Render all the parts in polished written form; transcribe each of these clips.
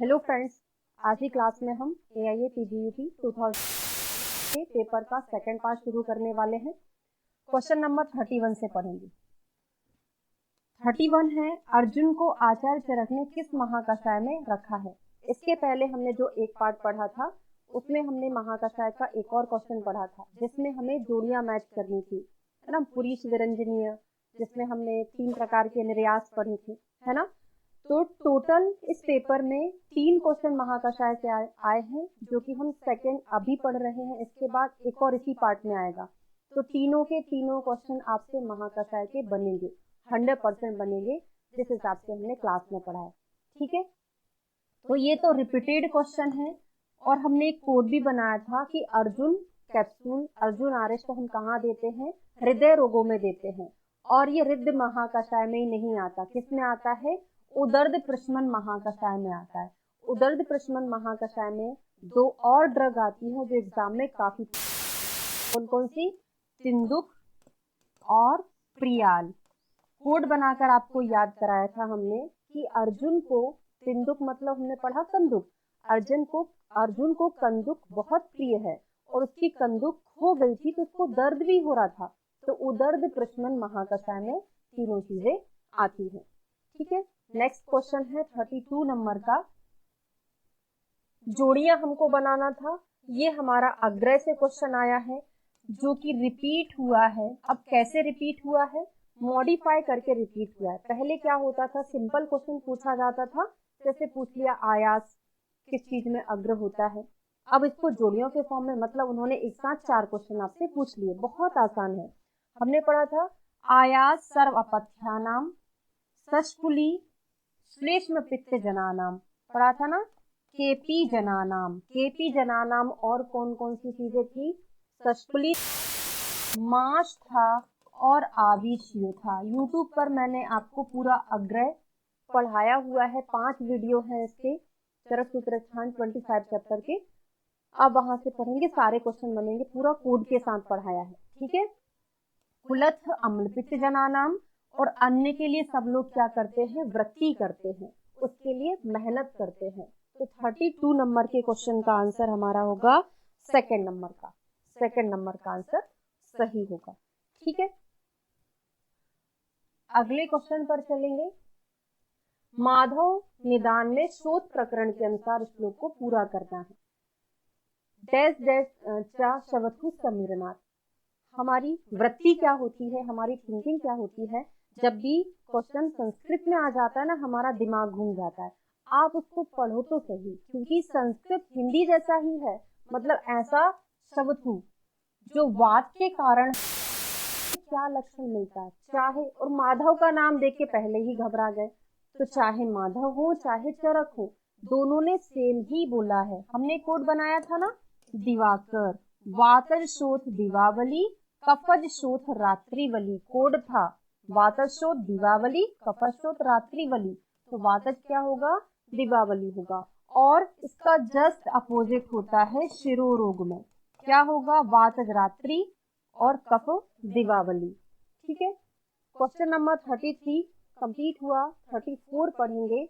Hello friends, आज की class में हम AIA PGUT 2000 के पेपर का सेकंड पार्ट शुरू करने वाले हैं। क्वेश्चन नंबर 31 से पढ़ेंगे। 31 है, अर्जुन को आचार्य चरक ने किस महाकषाय में रखा है। इसके पहले हमने जो एक पार्ट पढ़ा था उसमें हमने महाकषाय का एक और क्वेश्चन पढ़ा था जिसमें हमें जोड़ियां मैच करनी थी, है ना। पुरीश विरंजनीय, जिसमें हमने 3 प्रकार के निर्यास पढ़े थे, है ना। तो टोटल इस पेपर में 3 क्वेश्चन महाकषाय से आए हैं जो कि हम सेकंड अभी पढ़ रहे हैं। इसके बाद एक और इसी पार्ट में आएगा। तो तीनों के तीनों क्वेश्चन आपसे महाकषाय के बनेंगे, 100% बनेंगे, जिस हिसाब से हमने क्लास में पढ़ा है। ठीक है, तो ये तो रिपीटेड क्वेश्चन है और हमने एक कोड भी बनाया था कि अर्जुन कैप्सूल, अर्जुन आरएस को हम कहाँ देते हैं, हृदय रोगों में देते हैं। और ये हृदय महाकषाय में ही नहीं आता, किस में आता है, उदर्द प्रशमन महाकषाय में आता है। उदर्द प्रशमन महाकषाय में 2 और ड्रग आती है जो एग्जाम में काफी, कौन कौन सी, सिंदूक और प्रियाल। कोड बनाकर आपको याद कराया था हमने कि अर्जुन को, सिंदूक मतलब हमने पढ़ा कंदुक, अर्जुन को कंदुक बहुत प्रिय है और उसकी कंदुक खो गई थी तो उसको दर्द भी हो रहा था। तो उदर्द प्रशमन महाकषाय में तीनों चीजें आती हैं। ठीक है, नेक्स्ट क्वेश्चन है 32 नंबर का। जोड़ियां हमको बनाना था, ये हमारा अग्रय से क्वेश्चन आया है जो कि रिपीट हुआ है। अब कैसे रिपीट हुआ है, मॉडिफाई करके रिपीट हुआ है। पहले क्या होता था, सिंपल क्वेश्चन पूछा जाता था, जैसे पूछ लिया आयास किस चीज में अग्र होता है। अब इसको जोड़ियों के फॉर्म में, मतलब उन्होंने एक साथ 4 क्वेश्चन आपसे पूछ लिए, बहुत आसान है। हमने पढ़ा था आयास सर्व अपथ्यानाम सशकुली श्लेष्म पित्त जनानाम, पढ़ा था ना, केपी जनानाम और कौन कौन सी चीजें थी, सशकुली, माश था और आविशीय था। यूट्यूब पर मैंने आपको पूरा अग्रय पढ़ाया हुआ है, 5 वीडियो हैं इसके, चरक सूत्रस्थान 25 चैप्टर के। अब वहां से पढ़ेंगे, सारे क्वेश्चन बनेंगे, पूरा कोड के साथ पढ़ाया है। ठीक है, कुलथ अम्लपित्त जनानाम, और अन्य के लिए सब लोग क्या करते हैं, वृत्ति करते हैं, उसके लिए मेहनत करते हैं। तो 32 नंबर के क्वेश्चन का आंसर हमारा होगा सेकंड नंबर का आंसर सही होगा। ठीक है, अगले क्वेश्चन पर चलेंगे। माधव निदान में शोध प्रकरण के अनुसार श्लोक को पूरा करना है। डैश डैश चा शवथु समीरनाथ। हमारी वृत्ति क्या होती है, हमारी थिंकिंग क्या होती है, जब भी क्वेश्चन संस्कृत में आ जाता है ना, हमारा दिमाग घूम जाता है। आप उसको पढ़ो तो सही, क्योंकि संस्कृत हिंदी जैसा ही है, मतलब ऐसा शवथु जो वाद के कारण क्या लक्षण मिलता है, चाहे, और माधव का नाम देख के पहले ही घबरा गए, तो चाहे माधव हो चाहे चरक हो, दोनों ने सेम ही बोला है। हमने कोड बनाया था ना, दिवाकर, वातर शोथ दिवावली, कफज शोथ रात्रिवली। कोड था वातर शोथ दिवावली, कफज शोथ रात्रिवली। तो वातर क्या होगा, दिवावली होगा। और इसका जस्ट अपोजिट होता है शिरो रोग में, क्या होगा, वातज रात्रि और कफ दिवावली। ठीक है, क्वेश्चन नंबर 33 कंप्लीट हुआ। 34 पढ़ेंगे।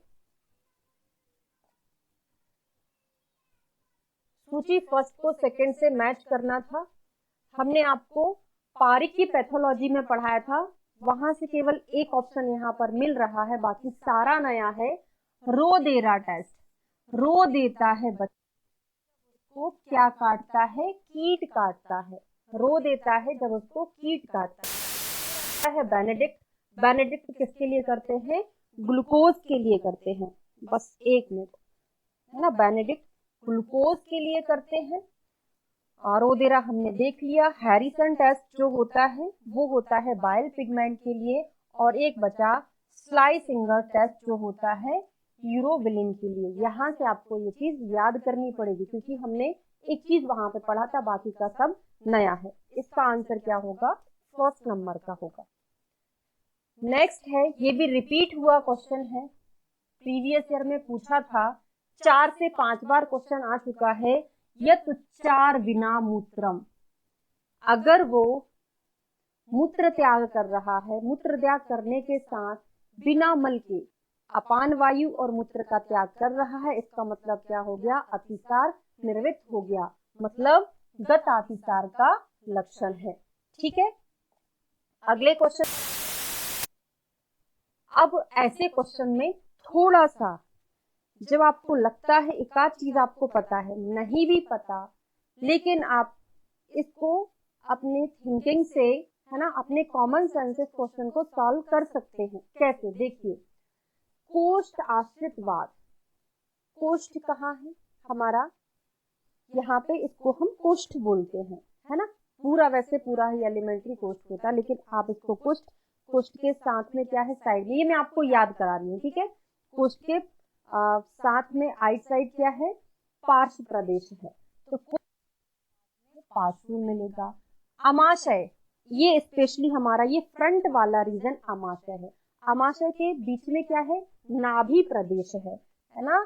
सूची फर्स्ट को सेकंड से मैच करना था। हमने आपको पारिक की पैथोलॉजी में पढ़ाया था, वहां से केवल एक ऑप्शन यहाँ पर मिल रहा है, बाकी सारा नया है। रोदेरा टेस्ट, रो देता है बच्चे को, क्या काटता है, कीट काटता है। रो देता है जब उसको कीट काटता है। बेनेडिक्ट किसके लिए करते हैं, ग्लूकोज के लिए करते हैं। बस 1 मिनट, है ना, बेनेडिक्ट ग्लूकोज के लिए करते हैं। रोदेरा हमने देख लिया। हैरिसन टेस्ट जो होता है वो होता है बाइल पिगमेंट के लिए, और एक बचा स्लाइसिंगर टेस्ट जो होता है यूरोबिलिन के लिए। यहाँ से आपको ये चीज याद करनी पड़ेगी, क्योंकि हमने एक चीज वहां पे पढ़ा था, बाकी का सब नया है। इसका आंसर क्या होगा, फर्स्ट नंबर का होगा। नेक्स्ट है, ये भी रिपीट हुआ क्वेश्चन है, प्रीवियस ईयर में पूछा था, 4 से 5 बार क्वेश्चन आ चुका है। यत्उच्चार विना मूत्रम, अगर वो मूत्र त्याग कर रहा है, मूत्र त्याग करने के साथ बिना मल के अपान वायु और मूत्र का त्याग कर रहा है, इसका मतलब क्या हो गया, अतिसार निर्मित हो गया, मतलब गत अतिसार का लक्षण है। ठीक है, अगले क्वेश्चन। अब ऐसे क्वेश्चन में थोड़ा सा, जब आपको लगता है एक आध चीज आपको पता है, नहीं भी पता, लेकिन आप इसको अपने थिंकिंग से, है ना, अपने कॉमन सेंस से क्वेश्चन को सॉल्व कर सकते हैं। कैसे, देखिए, कोष्ठ आश्रितवाद, कोष्ठ कहाँ है हमारा, यहाँ पे इसको हम कोष्ठ बोलते हैं, है ना, पूरा वैसे पूरा ही एलिमेंट्री कोष्ठ होता है, लेकिन आप इसको कोष्ठ, कोष्ठ के साथ में क्या है साइड में, ये मैं आपको याद करा रही हूँ, ठीक है। कोष्ठ के साथ में आइट साइड क्या है, पार्श्व प्रदेश है, तो पार्श्व मिलेगा। अमाशय, ये स्पेशली हमारा ये फ्रंट वाला रीजन अमाशय है। अमाशय के बीच में क्या है, नाभि प्रदेश है ना,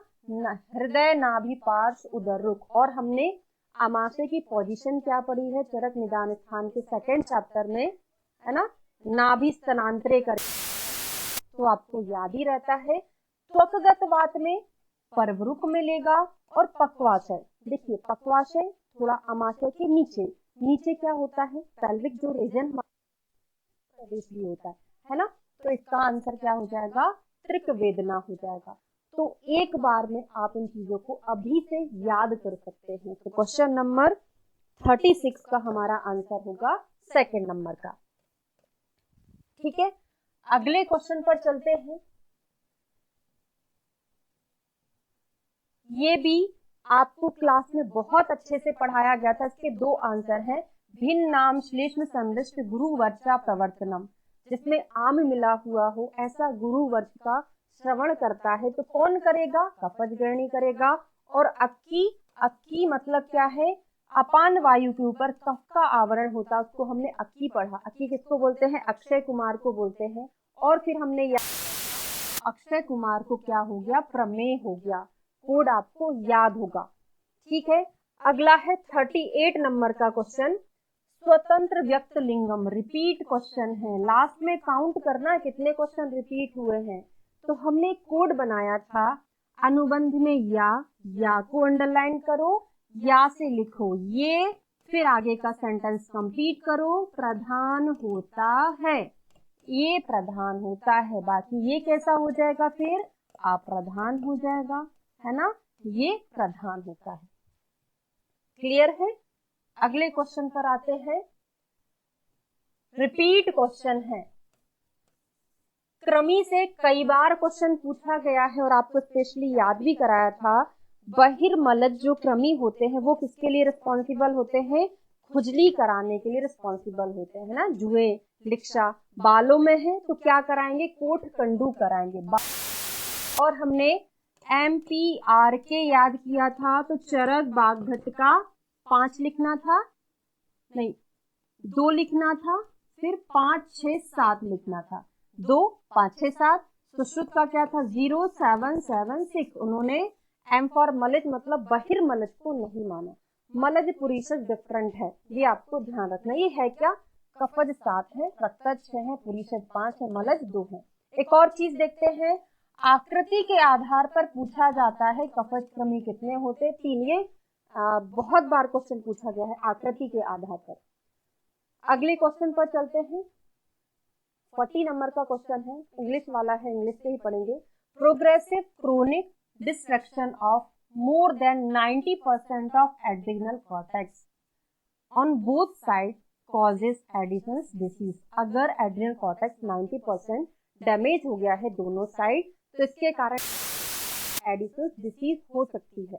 हृदय नाभि पार्श्व उदर रुक। और हमने अमाशय की पोजीशन क्या पढ़ी है चरक निदान स्थान के सेकंड चैप्टर में, है ना, नाभि स्थानांतरे कर, तो आपको याद ही रहता है। त्वकगत वात में पर्वरुक मिलेगा और पक्वाशय, देखिए पक्वाशय थोड़ा अमाशय के नीचे, नीचे क्या होता है, पेल्विक जो रीजन प्रदेश भी होता है ना, तो इसका आंसर क्या हो जाएगा, त्रिक वेदना हो जाएगा। तो एक बार में आप इन चीजों को अभी से याद कर सकते हैं। तो क्वेश्चन नंबर 36 का हमारा आंसर होगा सेकंड नंबर का। ठीक है, अगले क्वेश्चन पर चलते हैं। ये भी आपको क्लास में बहुत अच्छे से पढ़ाया गया था। इसके दो आंसर हैं, भिन्न नाम श्लेष्म संदिष्ट गुरु वर्चा प्रवर्तनम, जिसमें आम मिला हुआ हो ऐसा गुरु वर्च का श्रवण करता है तो कौन करेगा, कफज गृहणी करेगा। और अक्की, अक्की मतलब क्या है, अपान वायु के ऊपर कफ का आवरण होता है, उसको हमने अक्की पढ़ा। अक्की किसको बोलते हैं, अक्षय कुमार को बोलते हैं। और फिर हमने अक्षय कुमार को क्या हो गया, प्रमेय हो गया। कोड आपको याद होगा। ठीक है, अगला है 38 नंबर का क्वेश्चन, स्वतंत्र व्यक्त लिंगम, रिपीट क्वेश्चन है। लास्ट में काउंट करना कितने क्वेश्चन रिपीट हुए हैं। तो हमने कोड बनाया था, अनुबंध में या को अंडरलाइन करो, या से लिखो ये, फिर आगे का सेंटेंस कंप्लीट करो, प्रधान होता है, ये प्रधान होता है, बाकी ये कैसा हो जाएगा, फिर अप्रधान हो जाएगा, है ना, ये प्रधान होता है। क्लियर है, अगले क्वेश्चन पर आते हैं। रिपीट क्वेश्चन है, क्रमी से कई बार क्वेश्चन पूछा गया है और आपको स्पेशली याद भी कराया था। बहिर्मलज जो क्रमी होते हैं वो किसके लिए रिस्पॉन्सिबल होते हैं, खुजली कराने के लिए रिस्पॉन्सिबल होते हैं ना। जुए लिक्षा बालों में है तो क्या कराएंगे, कोट कंडू कराएंगे। और हमने MPRK याद किया था, तो चरक बाघभट्ट का 5 लिखना था, नहीं 2 लिखना था, फिर 5 6 7 लिखना था, 2 5 6 7। सुश्रुत का क्या था, 0 7 7 6। उन्होंने M फॉर मलज मतलब बहिर्मलज को नहीं माना। मलज पुरीषज डिफरेंट है, ये आपको ध्यान रखना। ये है क्या, कफज 7 है, रक्तज 6 है, पुरीषज 5 है, मलज 2 है। एक और चीज देखते हैं, आकृति के आधार पर पूछा जाता है कफज क्रमी कितने होते, 3। ये बहुत बार क्वेश्चन पूछा गया है आकृति के आधार पर। अगले क्वेश्चन पर चलते हैं, 40 नंबर का क्वेश्चन है, इंग्लिश वाला है, इंग्लिश से ही पढ़ेंगे। Progressive chronic destruction of more than 90% of adrenal cortex on both side causes Edison's disease. अगर एड्रिनल कॉर्टेक्स 90% डैमेज हो गया है दोनों साइड, तो इसके कारण एडिसन्स डिसीज हो सकती है।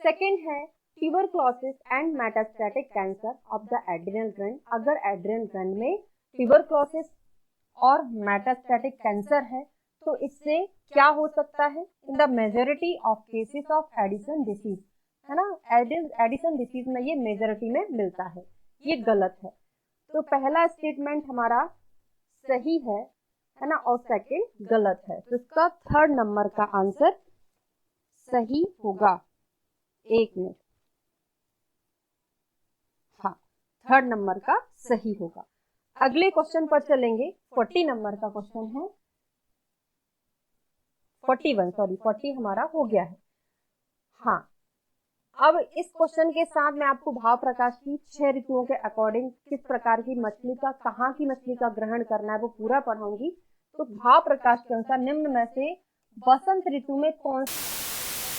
सेकेंड है tuberculosis and metastatic cancer of the adrenal gland. अगर एड्रिनल ग्लैंड में ट्यूबरक्लोसिस और मेटास्टैटिक कैंसर है तो इससे क्या हो सकता है, in the majority of cases of Edison disease, है ना, एडिसन डिसीज में ये मेजोरिटी में मिलता है, ये गलत है। तो पहला स्टेटमेंट हमारा सही है ना, और सेकंड गलत है। तो इसका 3rd नंबर का आंसर सही होगा। एक मिनट, हाँ 3rd नंबर का सही होगा। अगले क्वेश्चन पर चलेंगे, 40 नंबर का क्वेश्चन है। 41, सॉरी 40 हमारा हो गया है। हाँ, अब इस क्वेश्चन के साथ मैं आपको भाव प्रकाश की 6 ऋतुओं के अकॉर्डिंग किस प्रकार की मछली का, कहाँ की मछली का ग्रहण करना है वो पूरा पढ़ाऊंगी। तो भाव प्रकाश के अनुसार निम्न में से बसंत ऋतु में कौन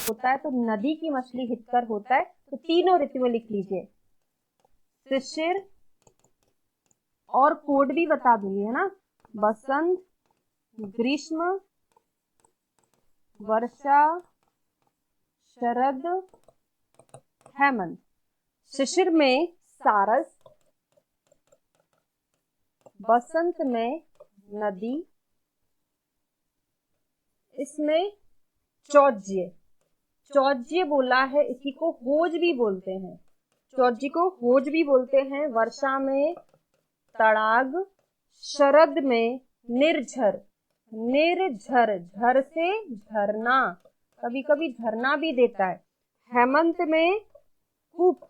होता है? तो नदी की मछली हितकर होता है। तो तीनों ऋतुएं लिख लीजिए, शिशिर और कोड भी बता दूंगी, है ना। बसंत, ग्रीष्म, वर्षा, शरद, हेमंत। शिशिर में सारस, बसंत में नदी, इसमें चौज्य, चौज्य बोला है, इसी को होज भी बोलते हैं, चौज्य को होज भी बोलते हैं। वर्षा में तड़ाग, शरद में निर्झर, निर्झर, झर से झरना, कभी कभी झरना भी देता है। हेमंत में कूप,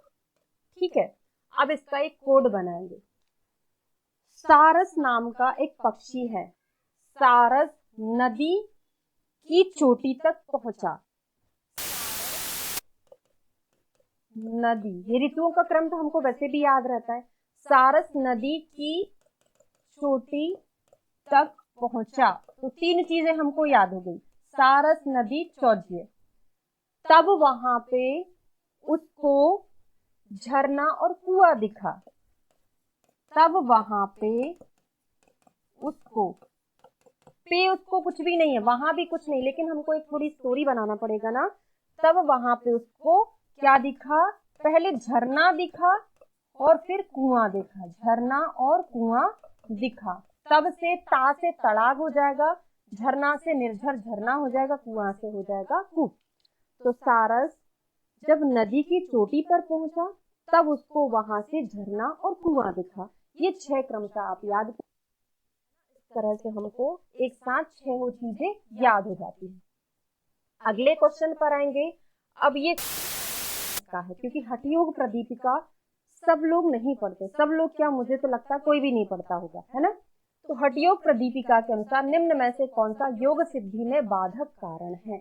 ठीक है। अब इसका एक कोड बनाएंगे। सारस नाम का एक पक्षी है, सारस नदी की चोटी तक पहुंचा। नदी, ये ऋतुओं का क्रम तो हमको वैसे भी याद रहता है। सारस नदी की चोटी तक पहुंचा, तो 3 चीजें हमको याद हो गई, सारस, नदी, चौज्य। तब वहां पे उसको झरना और कुआं दिखा, तब वहां पे उसको कुछ भी नहीं है, वहां भी कुछ नहीं, लेकिन हमको एक थोड़ी स्टोरी बनाना पड़ेगा ना। तब वहां पे उसको क्या दिखा? पहले झरना दिखा और फिर कुआं देखा, झरना और कुआं दिखा। तब से ता से तड़ाग हो जाएगा, झरना से निर्झर झरना हो जाएगा, कुआं से हो जाएगा कूप। तो सारस जब नदी की चोटी पर पहुंचा तब उसको वहां से झरना और कुआं दिखा। ये 6 क्रमशः आप याद, इस तरह से हमको एक साथ 6 चीजें याद हो जाती है। अगले क्वेश्चन पर आएंगे। अब ये का है, क्योंकि हठयोग प्रदीपिका सब लोग नहीं पढ़ते, सब लोग क्या, मुझे तो लगता है कोई भी नहीं पढ़ता होगा, है ना। तो हठयोग प्रदीपिका के अनुसार निम्न में से कौन सा योग सिद्धि में बाधक कारण है?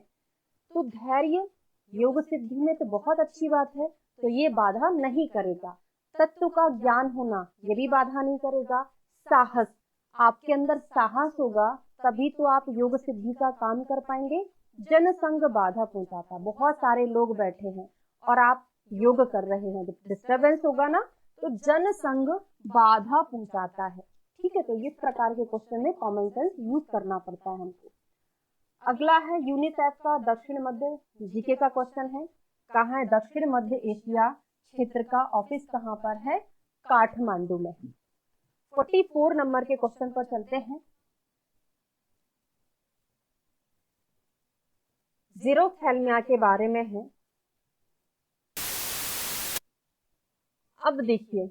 तो धैर्य योग सिद्धि में तो बहुत अच्छी बात है, तो ये बाधा नहीं करेगा। तत्व का ज्ञान होना, ये भी बाधा नहीं करेगा। साहस, आपके अंदर साहस होगा तभी तो आप योग सिद्धि का काम कर पाएंगे। जनसंग बाधा पहुंचाता, बहुत सारे लोग बैठे हैं और आप योग कर रहे हैं, डिस्टरबेंस होगा ना, तो जनसंग बाधा पहुंचाता है, ठीक है। तो इस प्रकार के क्वेश्चन में कॉमन सेंस यूज करना पड़ता है हमको। अगला है यूनिसेफ का दक्षिण मध्य जीके का क्वेश्चन है। कहाँ है? दक्षिण मध्य एशिया क्षेत्र का ऑफिस कहाँ पर है? काठमांडू में। 44 नंबर के क्वेश्चन पर चलते हैं। जीरोथैल्मिया के बारे में है। अब देखिए,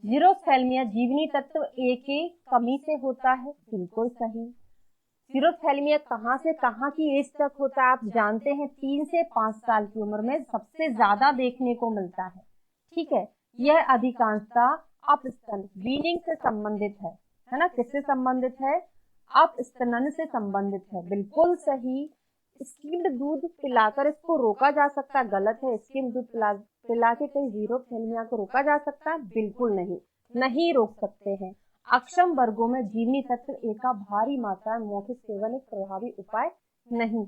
जीरोथैल्मिया जीवनी तत्व ए के कमी से होता है, बिल्कुल सही। जीरोथैल्मिया कहाँ से कहाँ की एज तक होता है? आप जानते हैं 3 से 5 साल की उम्र में सबसे ज्यादा देखने को मिलता है, ठीक है। यह अधिकांशतः अपस्तन वीनिंग से संबंधित है ना। किससे संबंधित है? अपस्तनन से संबंधित है, बिल्कुल सही। स्किम्ड दूध पिलाकर इसको रोका जा सकता है, गलत है। स्किम्ड दूध पिला के कहीं जीरोथैल्मिया को रोका जा सकता है? बिल्कुल नहीं, नहीं रोक सकते हैं। अक्षम वर्गों में जीवनी तत्व ए का भारी मात्रा में मौखिक सेवन एक प्रभावी उपाय नहीं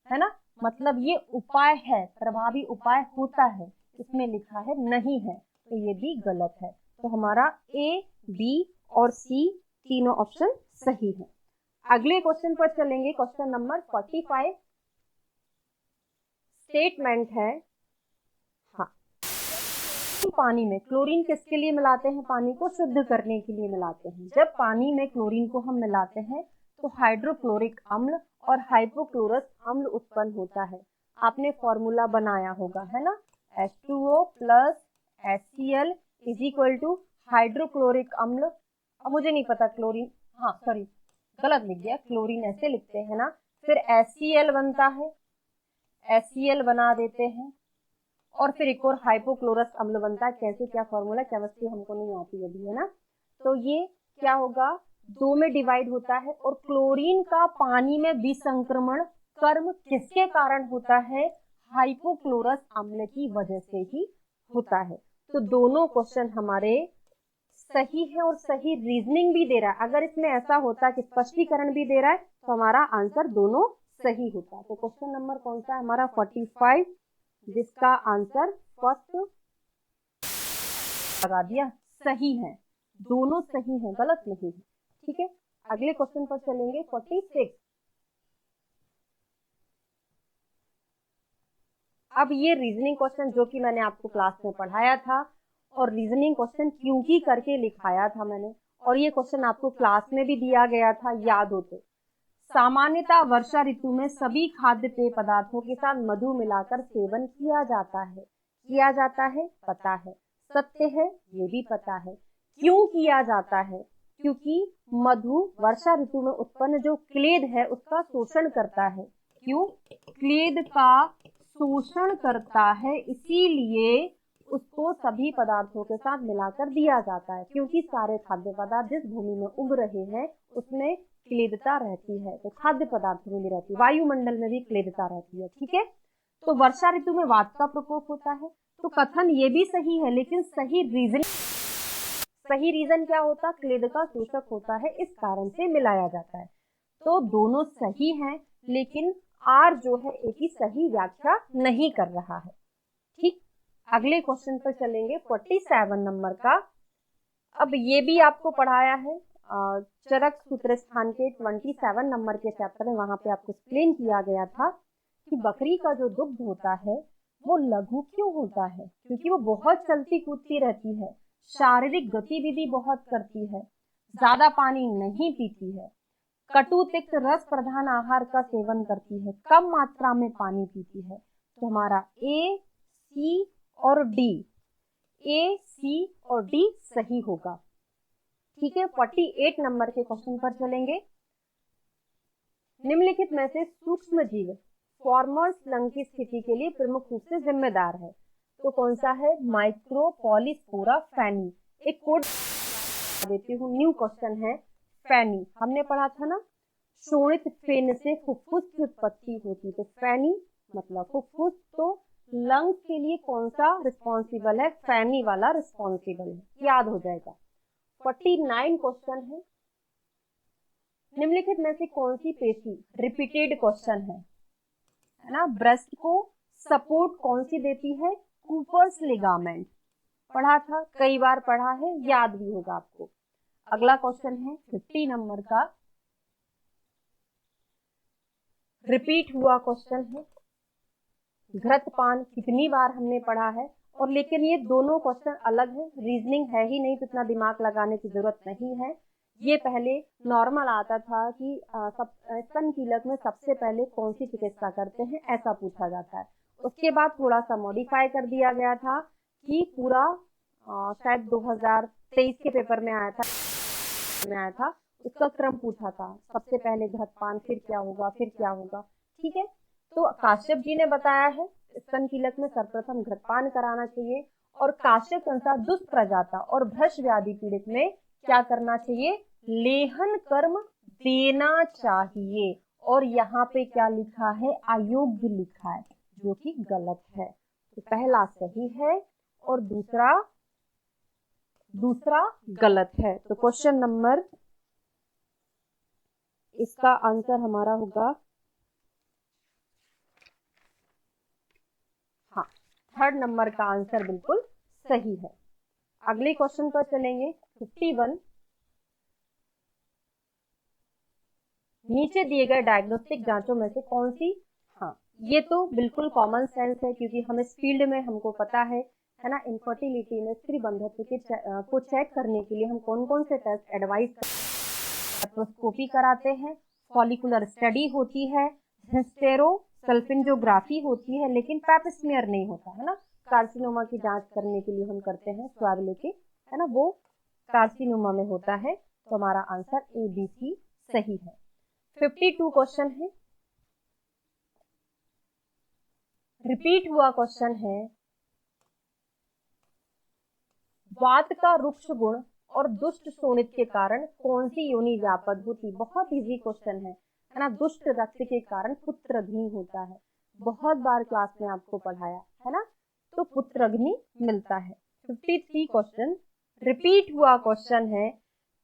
है ना। मतलब ये उपाय है, प्रभावी उपाय होता है, इसमें लिखा है नहीं है, तो ये भी गलत है। तो हमारा ए, बी और सी तीनों ऑप्शन सही है। अगले क्वेश्चन पर चलेंगे, क्वेश्चन नंबर 45। स्टेटमेंट है, हाँ, पानी में क्लोरीन किसके लिए मिलाते हैं? पानी को शुद्ध करने के लिए मिलाते हैं। जब पानी में क्लोरीन को हम मिलाते हैं तो हाइड्रोक्लोरिक अम्ल और हाइपोक्लोरस अम्ल उत्पन्न होता है। आपने फॉर्मूला बनाया होगा, है ना। H2O plus HCl is equal to hydrochloric अम्ल। अब मुझे नहीं पता क्लोरीन, हाँ सॉरी गलत लिख दिया, क्लोरीन ऐसे लिखते हैं ना। फिर HCl बनता है, HCl बना देते हैं और फिर एक और हाइपोक्लोरस अम्ल बनता है। कैसे, क्या फॉर्मूला, केमिस्ट्री हमको नहीं आती अभी, है ना। तो ये क्या होगा? दो में डिवाइड होता है, और क्लोरीन का पानी में विसंक्रमण कर्म किसके कारण होता है? हाइपोक्लोरस अम्ल की वजह से ही होता है। तो दोनों क्वेश्चन हमारे सही है और सही रीजनिंग भी दे रहा है। अगर इसमें ऐसा होता कि स्पष्टीकरण भी दे रहा है तो हमारा आंसर दोनों सही होता। तो क्वेश्चन नंबर कौन सा है हमारा? 45, जिसका आंसर फर्स्ट लगा दिया, सही है, दोनों सही है, गलत नहीं है। ठीक है, अगले क्वेश्चन पर चलेंगे। 46। अब ये रीजनिंग क्वेश्चन जो कि मैंने आपको क्लास में पढ़ाया था, और रीजनिंग क्वेश्चन क्योंकि करके लिखाया था मैंने, और ये क्वेश्चन आपको क्लास में भी दिया गया था, याद हो तो। सामान्यतः वर्षा ऋतु में सभी खाद्य पेय पदार्थों के साथ मधु मिलाकर सेवन किया जाता है। किया जाता है पता है, सत्य है ये भी पता है। क्यों किया जाता है? क्योंकि मधु वर्षा ऋतु में उत्पन्न जो क्लेद है उसका शोषण करता है। क्यों? क्लेद का शोषण करता है, इसीलिए उसको सभी पदार्थों के साथ मिलाकर दिया जाता है। क्योंकि सारे खाद्य पदार्थ जिस भूमि में उग रहे हैं उसमें क्लेदता रहती है, तो खाद्य पदार्थों में भी रहती है, वायुमंडल में भी क्लेदता रहती है। ठीक है, तो वर्षा ऋतु में वात का प्रकोप होता है। तो कथन ये भी सही है, लेकिन सही रीजन क्या होता? क्लेद का शोषक होता है, इस कारण से मिलाया जाता है। तो दोनों सही हैं, लेकिन आर जो है एक ही सही व्याख्या नहीं कर रहा है। ठीक, अगले क्वेश्चन पर चलेंगे 47 नंबर का। अब ये भी आपको पढ़ाया है चरक सूत्र स्थान के 27 नंबर के चैप्टर में। वहां पे आपको एक्सप्लेन किया गया था कि बकरी का जो दुग्ध होता है वो लघु क्यों होता है? क्योंकि वो बहुत चलती कूदती रहती है, शारीरिक गतिविधि बहुत करती है, ज्यादा पानी नहीं पीती है, कटु तिक्त रस प्रधान आहार का सेवन करती है, कम मात्रा में पानी पीती है। तो हमारा ए, सी और डी, ए, सी और डी सही होगा। ठीक है, 48 नंबर के क्वेश्चन पर चलेंगे। निम्नलिखित में से सूक्ष्म जीव फॉर्मर्स लंग की स्थिति के लिए प्रमुख रूप से जिम्मेदार है। तो कौन सा है? माइक्रोपॉलीस्पोरा फैनी। एक कोड देती हूँ, न्यू क्वेश्चन है। फैनी हमने पढ़ा था ना, शोणित फेन से फुफ्फुस की उत्पत्ति होती, तो फैनी मतलब फुफ्फुस। तो लंग्स के लिए कौन सा रिस्पॉन्सिबल है? फैनी वाला रिस्पॉन्सिबल है, याद हो जाएगा। 49 क्वेश्चन है। निम्नलिखित में से कौन सी पेशी, रिपीटेड क्वेश्चन है ना, ब्रेस्ट को सपोर्ट कौन सी देती है? Cooper's ligament. पढ़ा था, कई बार पढ़ा है, याद भी होगा आपको। अगला क्वेश्चन है 50 नंबर का, रिपीट हुआ क्वेश्चन है। घृतपान कितनी बार हमने पढ़ा है, और लेकिन ये दोनों क्वेश्चन अलग है, रीजनिंग है ही नहीं, तो इतना दिमाग लगाने की जरूरत नहीं है। ये पहले नॉर्मल आता था कि स्तनकीलक में सबसे पहले कौन सी चिकित्सा करते हैं, ऐसा पूछा जाता है। उसके बाद थोड़ा सा मॉडिफाई कर दिया गया था कि पूरा शायद 2023 के पेपर में आया था, उसका क्रम पूछा था, सबसे पहले घृतपान, फिर क्या होगा, फिर क्या होगा। ठीक है, तो काश्यप जी ने बताया है स्तनकीलक में सर्वप्रथम घृतपान कराना चाहिए, और काश्यप अनुसार दुष्प्रजाता और भ्रश व्याधि पीड़ित में क्या करना चाहिए? लेहन कर्म देना चाहिए। और यहाँ पे क्या लिखा है? अयोग्य लिखा है, जो कि गलत है। तो पहला सही है और दूसरा गलत है। तो क्वेश्चन नंबर, इसका आंसर हमारा होगा हाँ, थर्ड नंबर का आंसर बिल्कुल सही है। अगले क्वेश्चन पर चलेंगे 51। नीचे दिए गए डायग्नोस्टिक जांचों में से कौन सी, हाँ ये तो बिल्कुल कॉमन सेंस है, क्योंकि हम इस फील्ड में, हमको पता है ना, इनफर्टिलिटी में स्त्री बंधत्व को चेक करने के लिए हम कौन कौन से टेस्ट एडवाइस, लेप्रोस्कोपी कराते हैं, फॉलिकुलर स्टडी होती है, हिस्टेरोसल्फिंजोग्राफी होती है, लेकिन पैप्स्मीयर नहीं होता है ना। कार्सिनोमा की जांच करने के लिए हम करते हैं स्वाब लेके, है ना, वो कार्सिनोमा में होता है। तो हमारा आंसर ए, बी, सी सही है। 52 क्वेश्चन है, रिपीट हुआ क्वेश्चन है। वात का रुक्ष गुण और दुष्ट शोणित के कारण कौन सी योनि व्यापद होती? बहुत इजी क्वेश्चन है ना। दुष्ट रक्त के कारण पुत्रग्नि होता है, बहुत बार क्लास में आपको पढ़ाया है ना, तो पुत्रग्नि मिलता है। 53 क्वेश्चन रिपीट हुआ क्वेश्चन है,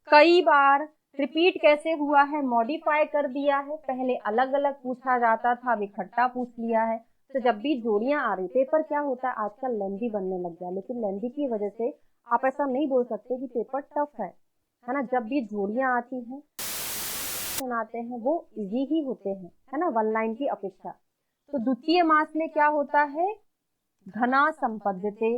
कई बार रिपीट कैसे हुआ है, मॉडिफाई कर दिया है, पहले अलग अलग पूछा जाता था, अब इकट्ठा पूछ लिया है। तो जब भी जोड़ियां आ रही, पेपर क्या होता है आजकल लेंथी बनने लग गया, लेकिन लेंथी की वजह से आप ऐसा नहीं बोल सकते कि पेपर टफ है ना। जब भी जोड़ियां आती हैं सुनाते हैं वो इजी ही होते हैं, है ना, वन लाइन की अपेक्षा। तो द्वितीय मास में क्या होता है, घना संपद्यते,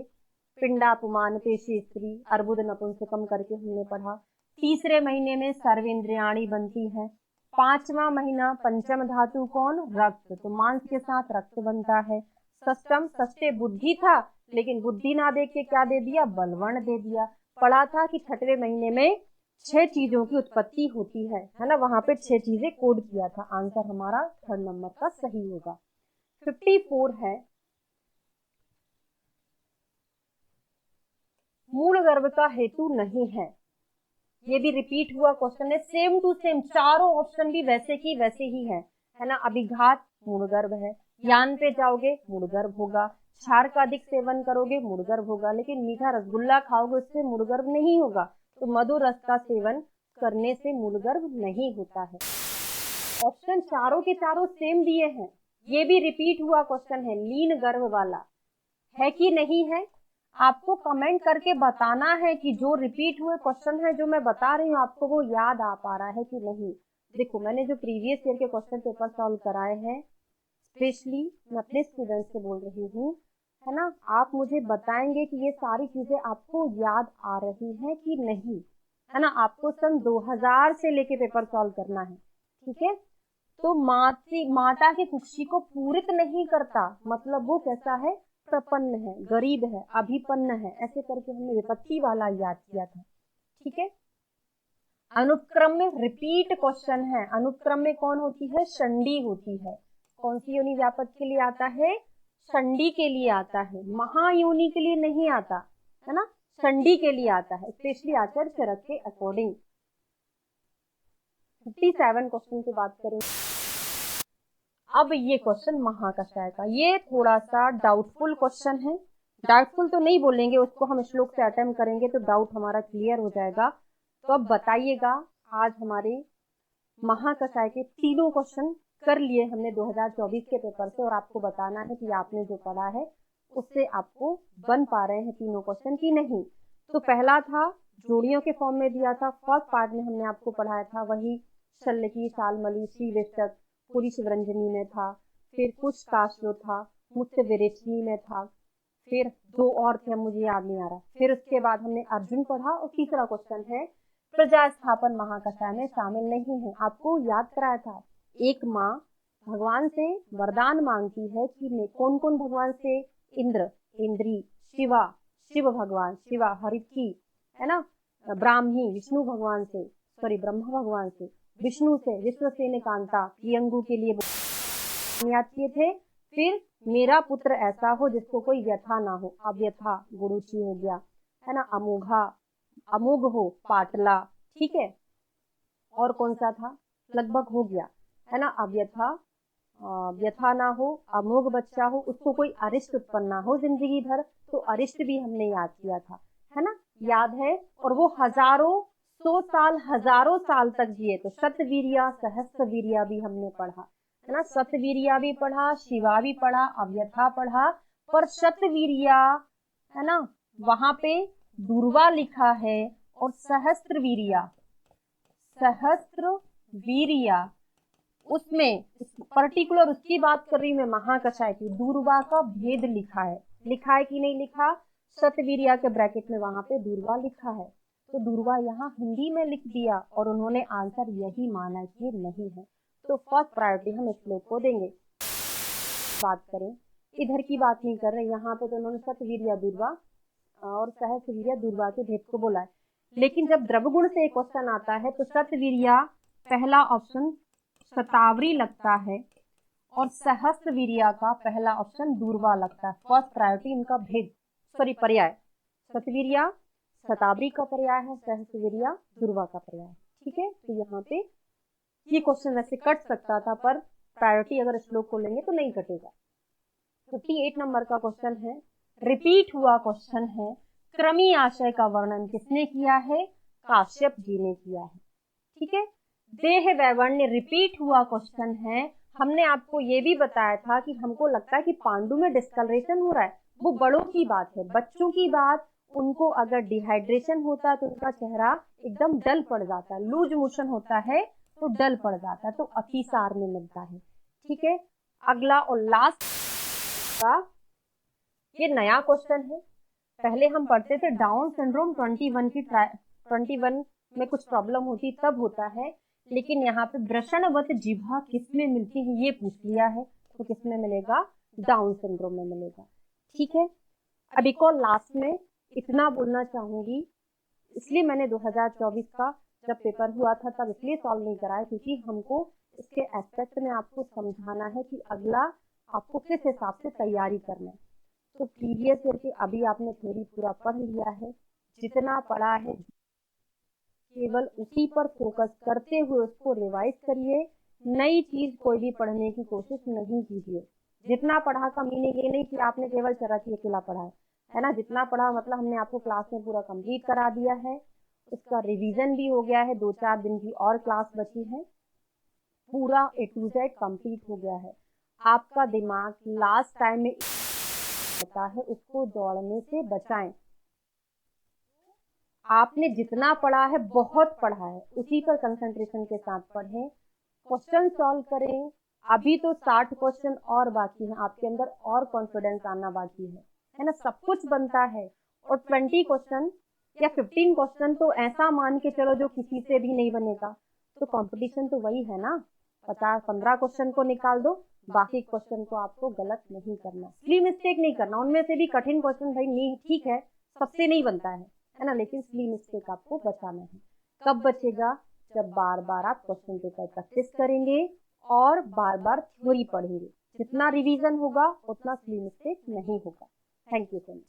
पिंडापुमान पेशी स्त्री, अर्बुद नपुंसकम करके हमने पढ़ा। तीसरे महीने में सर्वेंद्रियाणी बनती है। पांचवा महीना पंचम धातु कौन, रक्त, तो मांस के साथ रक्त बनता है। षष्टम, षष्ठे बुद्धि था, लेकिन बुद्धि ना देख के क्या दे दिया, बलवर्ण दे दिया। पढ़ा था कि छठवें महीने में 6 चीजों की उत्पत्ति होती है ना, वहां पे 6 चीजें कोड किया था। आंसर हमारा 3rd नंबर का सही होगा। 54 है, मूल गर्भ का हेतु नहीं है। ये भी रिपीट हुआ क्वेश्चन है, सेम टू सेम, चारों ऑप्शन भी वैसे की वैसे ही है ना। अभिघात मूल गर्भ है, यान पे जाओगे मूल गर्भ होगा, क्षार का अधिक सेवन करोगे मूल गर्भ होगा, लेकिन मीठा रसगुल्ला खाओगे उससे मूल गर्भ नहीं होगा। तो मधुर रस का सेवन करने से मूल गर्भ नहीं होता है। ऑप्शन चारों के चारों सेम दिए हैं। ये भी रिपीट हुआ क्वेश्चन है, लीन गर्भ वाला है कि नहीं है, आपको कमेंट करके बताना है कि जो रिपीट हुए क्वेश्चन है जो मैं बता रही हूँ आपको वो याद आ पा रहा है कि नहीं। देखो मैंने जो प्रीवियस ईयर के क्वेश्चन पेपर सॉल्व कराए हैं, स्पेशली मैं अपने स्टूडेंट्स से बोल रही हूँ, है ना, आप मुझे बताएंगे कि ये सारी चीजें आपको याद आ रही हैं कि नहीं, है ना। आपको सन 2000 से लेके पेपर सॉल्व करना है, ठीक है। तो माता की कुक्षी को पूरित नहीं करता, मतलब वो कैसा है, प्रपन्न है, गरीब है, अभिपन्न है, ऐसे करके हमने विपत्ति वाला याद किया था, ठीक है। अनुक्रम में रिपीट क्वेश्चन है, अनुक्रम में कौन होती है, षंडी होती है। कौन सी योनि व्यापक के लिए आता है, षंडी के लिए आता है, महायोनि के लिए नहीं आता, है ना, षंडी के लिए आता है, स्पेशली आचार्य चरक के अकॉर्डिंग। 57 क्वेश्चन की बात करें। अब ये क्वेश्चन महाकषाय का, ये थोड़ा सा डाउटफुल क्वेश्चन है। डाउटफुल तो नहीं बोलेंगे उसको, हम श्लोक से अटेम्प्ट करेंगे तो डाउट हमारा क्लियर हो जाएगा। तो अब बताइएगा, आज हमारे महाकषाय के तीनों क्वेश्चन कर लिए हमने 2024 के पेपर से, और आपको बताना है कि आपने जो पढ़ा है उससे आपको बन पा रहे हैं तीनों क्वेश्चन की नहीं। तो पहला था जोड़ियों के फॉर्म में दिया था, फर्स्ट पार्ट में हमने आपको पढ़ाया था, वही शल्यकी, शालमली, श्रीवेष्टक, पूरी शिवरंजनी में था, फिर कुछ काश्यो था, मुक्त विरेचनी में था, फिर 2 और थे मुझे याद नहीं आ रहा। फिर उसके बाद हमने अर्जुन पढ़ा, और तीसरा क्वेश्चन है प्रजा स्थापन महाकषाय में शामिल नहीं है। आपको याद कराया था, एक माँ भगवान से वरदान मांगती है कि मैं कौन कौन भगवान से, इंद्र, इंद्री, शिवा, शिव भगवान, शिवा हरिकी, है ना, ब्राह्मी, विष्णु भगवान से, सॉरी ब्रह्मा भगवान से, विष्णु से विश्वसेन कांता, प्रियंगु के लिए याद किए थे। फिर मेरा पुत्र ऐसा हो जिसको कोई व्यथा ना हो, अव्यथा गुरुचि हो गया, है ना, अमोघा, अमोघ हो, पाटला, ठीक है। और कौन सा था, लगभग हो गया, है ना, अव्यथा, व्यथा ना हो, अमोघ बच्चा हो, उसको कोई अरिष्ट उत्पन्न ना हो जिंदगी भर, तो अरिष्ट भी हमने याद किया था, है ना, याद है। और वो हजारों साल तक जिए, तो शतवीर्या सहस्त्रवीर्या भी हमने पढ़ा, है ना, शतवीर्या भी पढ़ा, शिवा भी पढ़ा, अव्यथा पढ़ा, पर शतवीर्या, है ना, वहां पे दुर्वा लिखा है, और सहस्त्रवीर्या, सहस्त्रवीर्या उसमें पर्टिकुलर उसकी बात कर रही हूँ मैं, महाकषाय की, दूर्वा का भेद लिखा है कि नहीं लिखा, शतवीर्या के ब्रैकेट में वहां पे दूर्वा लिखा है, तो दूर्वा यहाँ हिंदी में लिख दिया, और उन्होंने आंसर यही माना कि नहीं है। तो फर्स्ट प्रायोरिटी हम श्लोक को देंगे। बात करें, इधर की बात नहीं कर रहे, यहाँ पे तो उन्होंने शतवीर्या दूर्वा और सहस्त्रवीर्या दूर्वा के भेद को बोला है। लेकिन जब द्रवगुण से एक क्वेश्चन आता है तो शतवीर्या पहला ऑप्शन शतावरी लगता है, और सहस्त्रवीर्या का पहला ऑप्शन दूर्वा लगता है। फर्स्ट प्रायोरिटी इनका भेद, सॉरी पर्याय, शतवीर्या शताब्दी का पर्याय है, सहस्रवीर्या ध्रुवा का पर्याय। ठीक है, तो यहाँ पे ये क्वेश्चन वैसे कट सकता था, पर प्रायोरिटी अगर श्लोक को लेंगे तो नहीं कटेगा। 58 नंबर का क्वेश्चन है, रिपीट हुआ क्वेश्चन है, क्रमी आशय का वर्णन किसने किया है? काश्यप जी ने किया है। ठीक है, देह वैवर्ण्य रिपीट हुआ क्वेश्चन है। हमने आपको ये भी बताया था कि हमको लगता है कि पांडु में डिस्कलरेशन हो रहा है, वो बड़ों की बात है, बच्चों की बात, उनको अगर डिहाइड्रेशन होता है तो उनका चेहरा एकदम डल पड़ जाता है, लूज मोशन होता है तो डल पड़ जाता है, तो अतिसार में मिलता है। ठीक है, अगला और लास्ट का ये नया क्वेश्चन है। पहले हम पढ़ते थे डाउन सिंड्रोम 21 में कुछ प्रॉब्लम होती तब होता है, लेकिन यहाँ पे वृषणवत जिह्वा किसमें मिलती है ये पूछ लिया है, तो किसमें मिलेगा? डाउन सिंड्रोम में मिलेगा। ठीक है, अब एक और लास्ट में इतना बोलना चाहूंगी, इसलिए मैंने 2024 का जब पेपर हुआ था तब इसलिए सॉल्व नहीं कराया, क्योंकि हमको इसके एस्पेक्ट में आपको समझाना है कि अगला आपको किस हिसाब से तैयारी करना है। तो प्रीवियस ईयर के अभी आपने थ्योरी पूरा पढ़ लिया है, जितना पढ़ा है केवल उसी पर फोकस करते हुए उसको रिवाइज करिए, नई चीज कोई भी पढ़ने की कोशिश नहीं कीजिए। जितना पढ़ा का मीनिंग ये नहीं कि आपने केवल चरखी अकेला पढ़ा है ना, जितना पढ़ा मतलब हमने आपको क्लास में पूरा कंप्लीट करा दिया है, उसका रिवीजन भी हो गया है, 2-4 दिन की और क्लास बची है, पूरा A to Z कंप्लीट हो गया है। आपका दिमाग लास्ट टाइम में होता है, उसको दौड़ने से बचाएं। आपने जितना पढ़ा है बहुत पढ़ा है, उसी पर कंसंट्रेशन के साथ पढ़ें, क्वेश्चन सॉल्व करें। अभी तो 60 क्वेश्चन और बाकी हैं, आपके अंदर और कॉन्फिडेंस आना बाकी है ना, सब कुछ बनता है। और 20 क्वेश्चन या 15 क्वेश्चन तो ऐसा मान के चलो जो किसी से भी नहीं बनेगा, तो कंपटीशन तो वही है ना, 50-15 क्वेश्चन को निकाल दो, बाकी क्वेश्चन को आपको गलत नहीं करना, सिली मिस्टेक नहीं करना। उनमें से भी कठिन क्वेश्चन भाई नहीं, ठीक है, सबसे नहीं बनता है ना, लेकिन सिली मिस्टेक आपको बचाना है। कब बचेगा? जब बार बार आप क्वेश्चन पेपर प्रैक्टिस करेंगे और बार बार थ्योरी पढ़ेंगे। जितना रिवीजन होगा उतना सिली मिस्टेक नहीं होगा। Thank you so much.